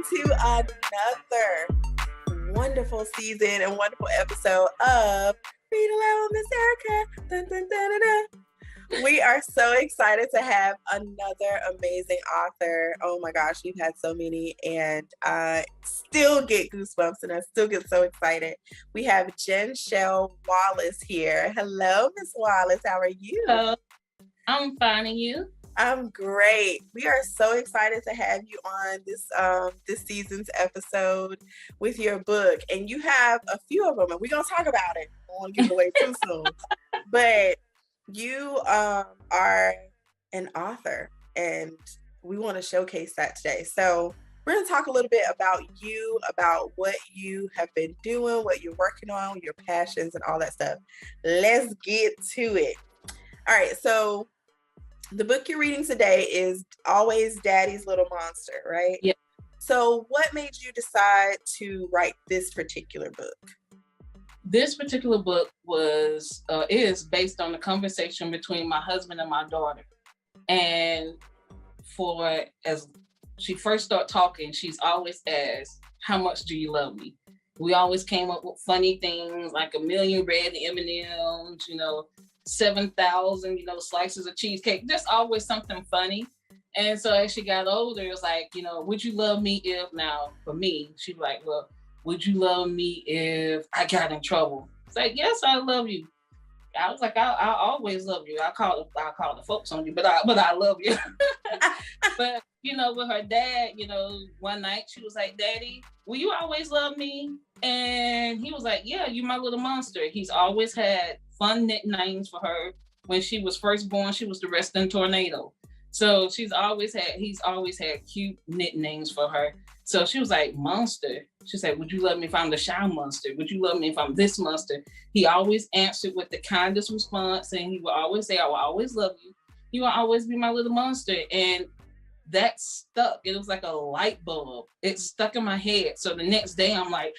to another wonderful season and wonderful episode of Read Aloud with Miss Erica. Dun, dun, dun, dun, dun. We are so excited to have another amazing author. Oh my gosh, we've had so many, and I still get goosebumps, and I still get so excited. We have J.M Wallace here. Hello, Miss Wallace. How are you? Hello. I'm fine, and you? I'm great. We are so excited to have you on this season's episode with your book, and you have a few of them, and we're gonna talk about it. I don't want to give it away too soon, but you are an author, and we want to showcase that today. So we're going to talk a little bit about you, about what you have been doing, what you're working on, your passions, and all that stuff. Let's get to it. All right, so the book you're reading today is Always Daddy's Little Monster, right? Yeah. So what made you decide to write this particular book? This particular book is based on the conversation between my husband and my daughter. And as she first started talking, she's always asked, "How much do you love me?" We always came up with funny things like 1,000,000 red M&Ms, 7,000, slices of cheesecake. Just always something funny. And so as she got older, it was like, would you love me if, now for me, she'd be like, well, would you love me if I got in trouble? It's like, yes, I love you. I was like, I always love you. I call the folks on you, but I love you. But with her dad, one night she was like, "Daddy, will you always love me?" And he was like, "Yeah, you my little monster." He's always had fun nicknames for her. When she was first born, she was the Resting Tornado. So he's always had cute nicknames for her. So she was like, "Monster." She said, "Would you love me if I'm the shy monster? Would you love me if I'm this monster?" He always answered with the kindest response, and he would always say, "I will always love you. You will always be my little monster." And that stuck. It was like a light bulb. It stuck in my head. So the next day I'm like,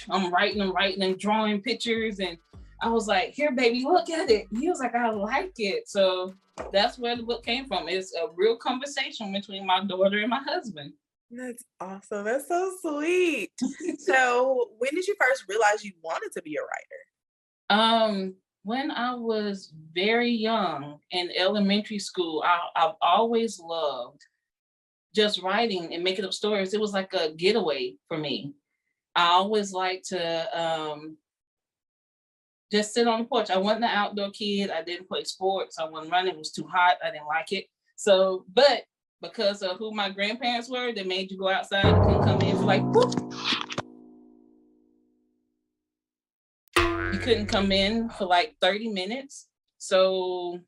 I'm writing and drawing pictures. And I was like, "Here, baby, look at it." He was like, "I like it." So that's where the book came from. It's a real conversation between my daughter and my husband. That's awesome. That's so sweet. So when did you first realize you wanted to be a writer? When I was very young in elementary school, I've always loved just writing and making up stories. It was like a getaway for me. I always liked to just sit on the porch. I wasn't an outdoor kid. I didn't play sports. I wasn't running. It was too hot. I didn't like it. So, but because of who my grandparents were, they made you go outside. You couldn't come in for like, whoop. You couldn't come in for like 30 minutes. So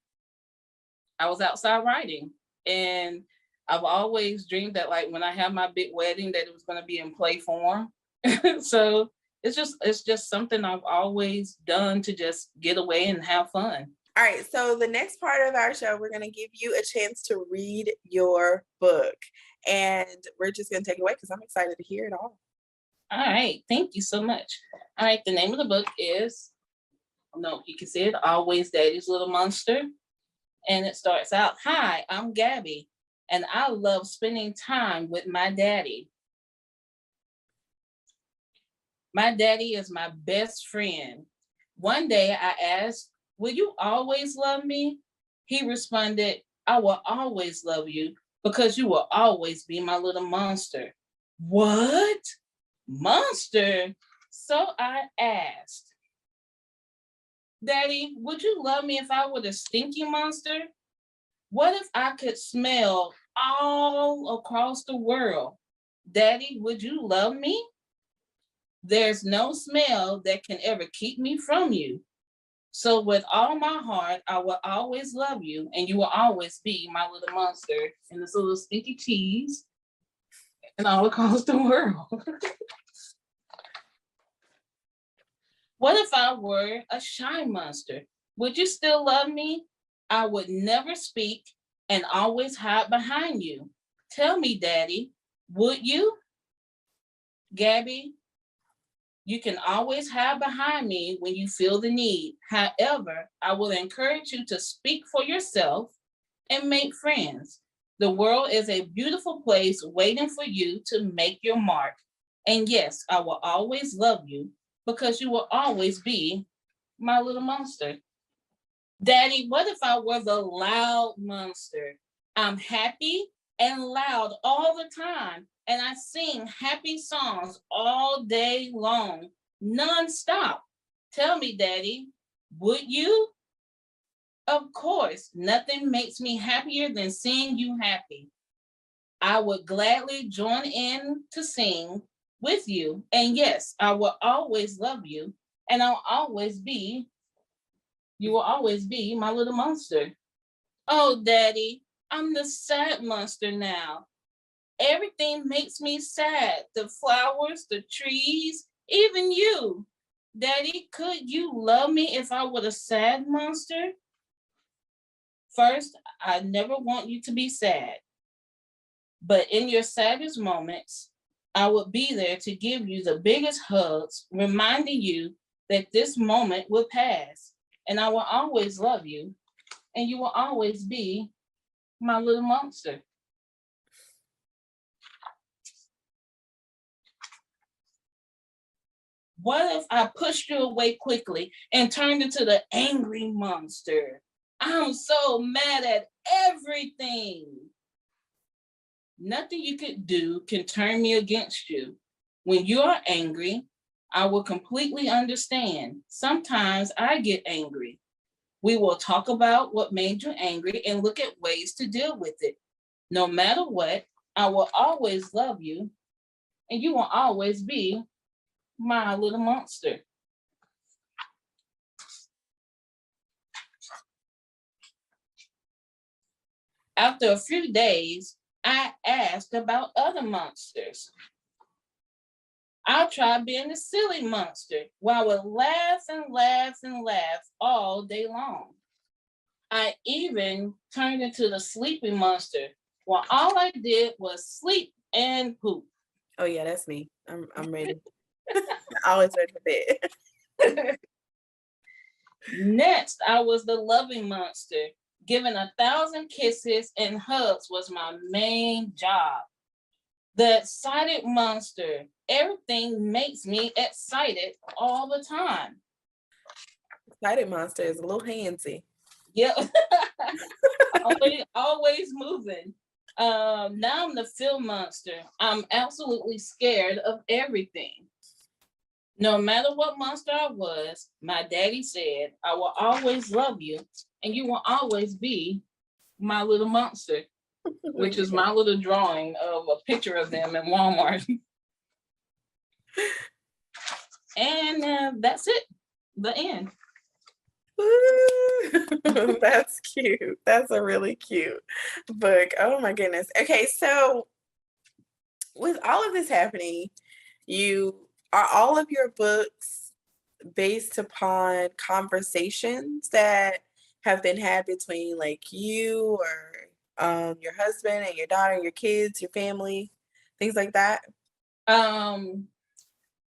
I was outside writing. And I've always dreamed that like when I have my big wedding, that it was going to be in play form. So it's just something I've always done to just get away and have fun. All right, so the next part of our show, we're going to give you a chance to read your book, and we're just going to take it away because I'm excited to hear it all. All right, thank you so much. All right, the name of the book is, you can see it, Always Daddy's Little Monster. And it starts out, "Hi, I'm Gabby, and I love spending time with my daddy. My daddy is my best friend. One day I asked, 'Will you always love me?' He responded, 'I will always love you because you will always be my little monster.'" What? Monster? So I asked, "Daddy, would you love me if I were the stinky monster? What if I could smell all across the world? Daddy, would you love me? There's no smell that can ever keep me from you. So with all my heart, I will always love you, and you will always be my little monster." And this little stinky cheese and all across the world. What if I were a shy monster? Would you still love me? I would never speak and always hide behind you. Tell me, Daddy, would you? Gabby, you can always hide behind me when you feel the need. However, I will encourage you to speak for yourself and make friends. The world is a beautiful place waiting for you to make your mark. And yes, I will always love you because you will always be my little monster. Daddy, what if I were the loud monster? I'm happy and loud all the time, and I sing happy songs all day long, non-stop. Tell me, Daddy, would you? Of course, nothing makes me happier than seeing you happy. I would gladly join in to sing with you. And yes, I will always love you. And you will always be my little monster. Oh, Daddy, I'm the sad monster now. Everything makes me sad. The flowers, the trees, even you. Daddy, could you love me if I were a sad monster? First, I never want you to be sad. But in your saddest moments, I would be there to give you the biggest hugs, reminding you that this moment will pass. And I will always love you. And you will always be my little monster. What if I pushed you away quickly and turned into the angry monster? I'm so mad at everything. Nothing you could do can turn me against you. When you are angry, I will completely understand. Sometimes I get angry. We will talk about what made you angry and look at ways to deal with it. No matter what, I will always love you, and you will always be my little monster. After a few days, I asked about other monsters. I'll try being a silly monster where I would laugh and laugh and laugh all day long. I even turned into the sleepy monster where all I did was sleep and poop. Oh yeah, that's me. I'm ready. Always ready for bed. Next, I was the loving monster. Giving 1,000 kisses and hugs was my main job. The excited monster. Everything makes me excited all the time. Excited monster is a little handsy. Yep. always moving. Now I'm the film monster. I'm absolutely scared of everything. No matter what monster I was, my daddy said, I will always love you and you will always be my little monster, which is my little drawing of a picture of them in Walmart. And that's it, the end. That's cute. That's a really cute book. Oh my goodness. Okay, so with all of this happening, are all of your books based upon conversations that have been had between like you or your husband and your daughter, your kids, your family, things like that?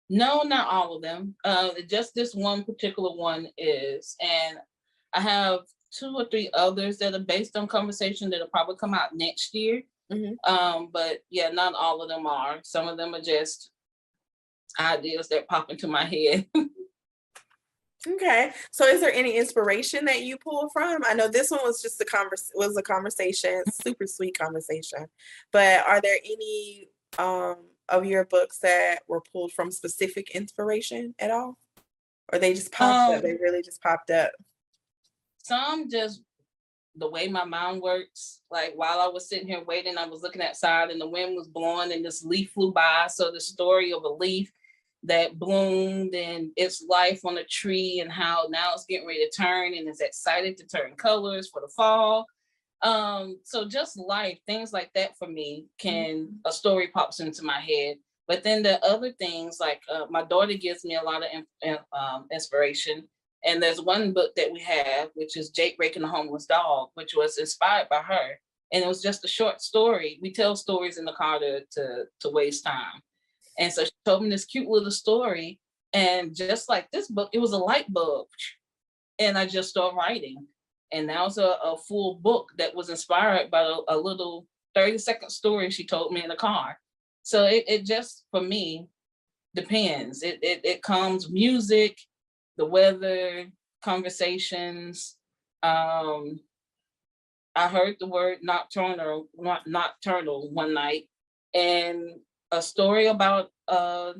No, not all of them. Just this one particular one is, and I have 2 or 3 others that are based on conversation that'll probably come out next year. Mm-hmm. But yeah, not all of them are. Some of them are just ideas that pop into my head. Okay, so is there any inspiration that you pull from? I know this one was just a conversation, super sweet conversation. But are there any of your books that were pulled from specific inspiration at all, or they just popped up? They really just popped up. Some just the way my mind works. Like while I was sitting here waiting, I was looking outside and the wind was blowing and this leaf flew by. So the story of a leaf that bloomed and its life on a tree and how now it's getting ready to turn and is excited to turn colors for the fall. So just life, things like that for me a story pops into my head. But then the other things like my daughter gives me a lot of inspiration. And there's one book that we have, which is Jake Breaking the Homeless Dog, which was inspired by her. And it was just a short story. We tell stories in the car to waste time. And so she told me this cute little story. And just like this book, it was a light bulb. And I just started writing. And that was a full book that was inspired by a little 30-second story she told me in the car. So it just, for me, depends. It comes music, the weather, conversations. I heard the word nocturnal one night, and a story about a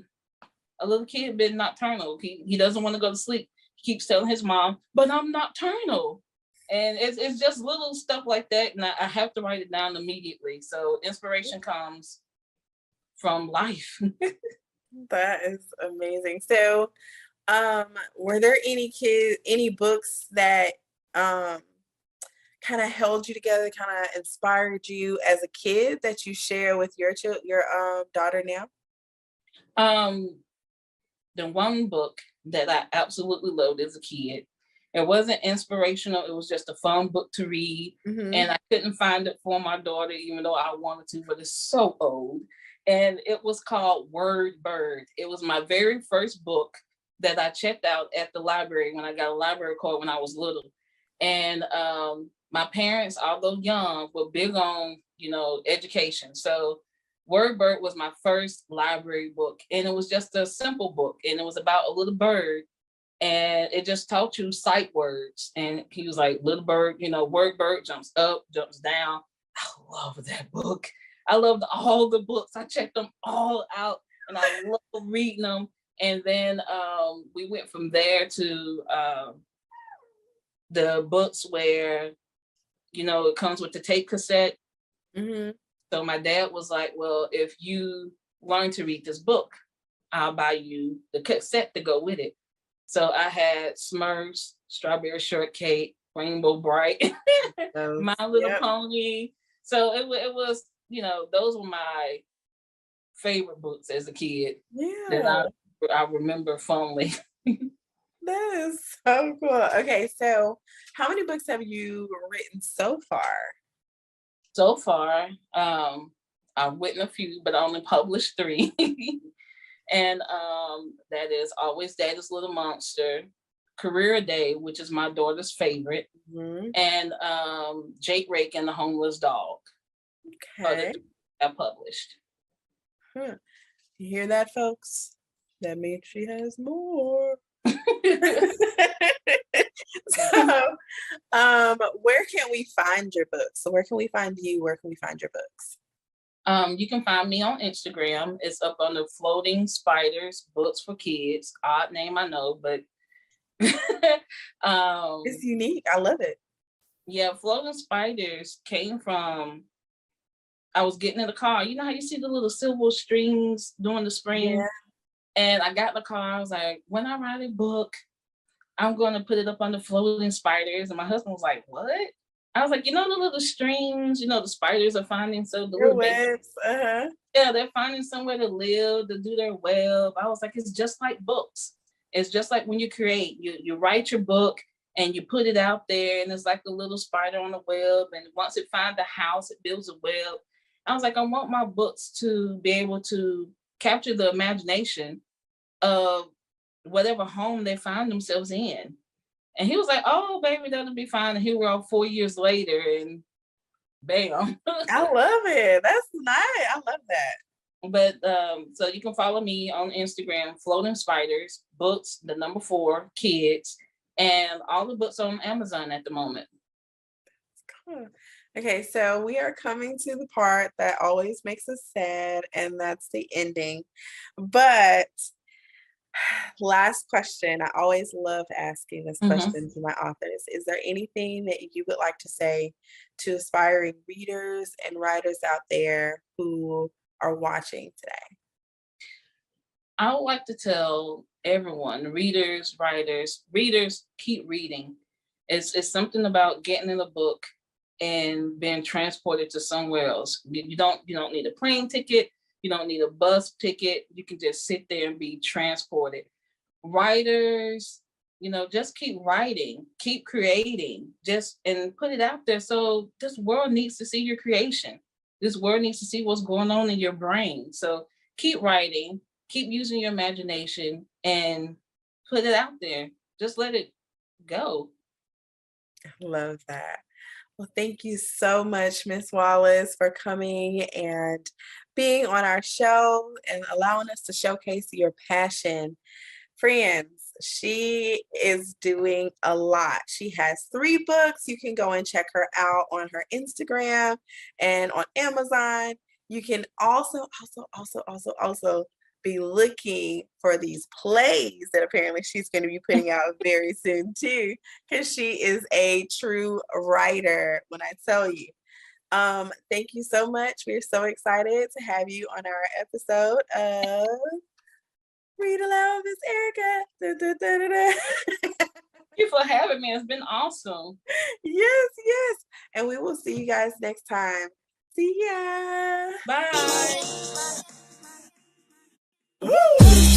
little kid being nocturnal. He doesn't want to go to sleep. He keeps telling his mom, "But I'm nocturnal." And it's just little stuff like that, and I have to write it down immediately. So inspiration comes from life. That is amazing. So, were there any books that kind of held you together, kind of inspired you as a kid that you share with your daughter now? The one book that I absolutely loved as a kid, it wasn't inspirational. It was just a fun book to read. Mm-hmm. And I couldn't find it for my daughter, even though I wanted to, but it's so old. And it was called Word Bird. It was my very first book that I checked out at the library when I got a library card when I was little. And my parents, although young, were big on, education. So Word Bird was my first library book, and it was just a simple book, and it was about a little bird, and it just taught you sight words. And he was like, little bird, word bird jumps up, jumps down. I love that book. I loved all the books. I checked them all out, and I love reading them. And then we went from there to the books where, it comes with the tape cassette. Mm-hmm. So my dad was like, well, if you learn to read this book, I'll buy you the cassette to go with it. So I had Smurfs, Strawberry Shortcake, Rainbow Bright, My Little Pony. So it was, those were my favorite books as a kid. Yeah. That I remember fondly. That is so cool. Okay, so how many books have you written so far? So far, I've written a few, but I only published 3. And that is Always Daddy's Little Monster, Career Day, which is my daughter's favorite, mm-hmm. and Jake Rake and the Homeless Dog. Okay. I published. You hear that, folks? That means she has more. So, where can we find your books? So where can we find you? Where can we find your books? You can find me on Instagram. It's up under Floating Spiders Books for Kids. Odd name, I know, but it's unique. I love it. Yeah, Floating Spiders came from, I was getting in the car. You know how you see the little silver strings during the spring? Yeah. And I got in the car. I was like, when I write a book, I'm going to put it up under Floating Spiders. And my husband was like, what? I was like, the little strings, the spiders are finding, so the little webs. Yeah, they're finding somewhere to live, to do their web. I was like, it's just like books. It's just like when you create, you write your book and you put it out there, and it's like a little spider on a web. And once it finds the house, it builds a web. I was like, I want my books to be able to capture the imagination of whatever home they find themselves in. And he was like, oh, baby, that'll be fine. And here we are 4 years later, and bam. I love it. That's nice. I love that. But so you can follow me on Instagram, Floating Spiders, books, the number 4, kids, and all the books on Amazon at the moment. Cool. Okay, so we are coming to the part that always makes us sad, and that's the ending. But last question, I always love asking this question to my authors. Is there anything that you would like to say to aspiring readers and writers out there who are watching today? I would like to tell everyone, readers, writers, keep reading. It's something about getting in a book and being transported to somewhere else. You don't need a plane ticket. You don't need a bus ticket. You can just sit there and be transported. Writers, just keep writing, keep creating, and put it out there. So this world needs to see your creation. This world needs to see what's going on in your brain. So keep writing, keep using your imagination, and put it out there. Just let it go. I love that. Well, thank you so much, Miss Wallace, for coming and being on our show and allowing us to showcase your passion. Friends, she is doing a lot. She has 3 books. You can go and check her out on her Instagram and on Amazon. You can also be looking for these plays that apparently she's going to be putting out very soon too, because she is a true writer when I tell you. Thank you so much. We're so excited to have you on our episode of Read Aloud, Miss Erica. Da, da, da, da, da. Thank you for having me. It's been awesome. Yes, yes. And we will see you guys next time. See ya. Bye. Woo!